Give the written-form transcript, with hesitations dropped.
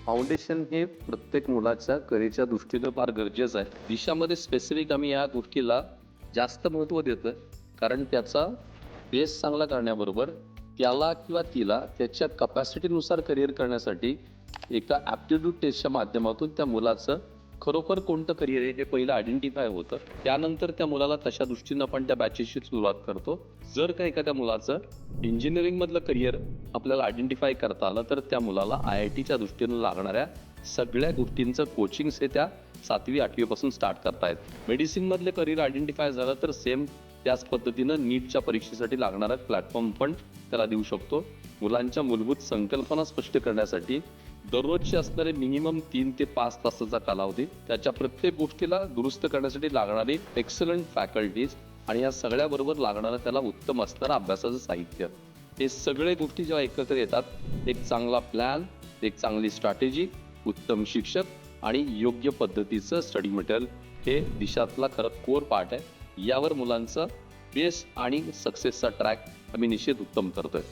Foundation हे प्रत्येक मुलाच्या करिअरच्या दृष्टीनं फार गरजेचं आहे. दिशामध्ये स्पेसिफिक आम्ही या गोष्टीला जास्त महत्त्व देतोय, कारण त्याचा बेस चांगला करण्याबरोबर त्याला किंवा तिला त्याच्या कपॅसिटीनुसार करिअर करण्यासाठी एका ॲप्टिट्यूड टेस्टच्या माध्यमातून त्या मुलाचं खरोखर कोणतं करिअर आहे हे पहिलं आयडेंटिफाय होतं. त्यानंतर त्या मुलाला तशा दृष्टीनं आपण त्या बॅचेसची सुरुवात करतो. जर का एखाद्या मुलाचं इंजिनिअरिंगमधलं करिअर आपल्याला आयडेंटिफाय करता आलं तर त्या मुलाला IITच्या दृष्टीनं लागणाऱ्या सगळ्या गोष्टींचं कोचिंग्स हे त्या 7वी-8वी पासून स्टार्ट करतायत. मेडिसिनमधले करिअर आयडेंटिफाय झालं तर सेम त्याच पद्धतीनं नीटच्या परीक्षेसाठी लागणारा प्लॅटफॉर्म पण त्याला देऊ शकतो. मुलांच्या मूलभूत संकल्पना स्पष्ट करण्यासाठी दररोजचे असणारे मिनिमम 3 ते 5 तासाचा कालावधी, त्याच्या प्रत्येक गोष्टीला दुरुस्त करण्यासाठी लागणारी एक्सलंट फॅकल्टीज आणि या सगळ्याबरोबर लागणारं त्याला उत्तम असणारं अभ्यासाचं साहित्य, हे सगळे गोष्टी जेव्हा एकत्र येतात, एक चांगला प्लॅन, एक चांगली स्ट्रॅटेजी, उत्तम शिक्षक आणि योग्य पद्धतीचं स्टडी मटेरियल हे दिशातला खरं कोर पार्ट आहे. यावर मुलांचा बेस आणि सक्सेसचा ट्रॅक आम्ही निश्चित उत्तम करतोय.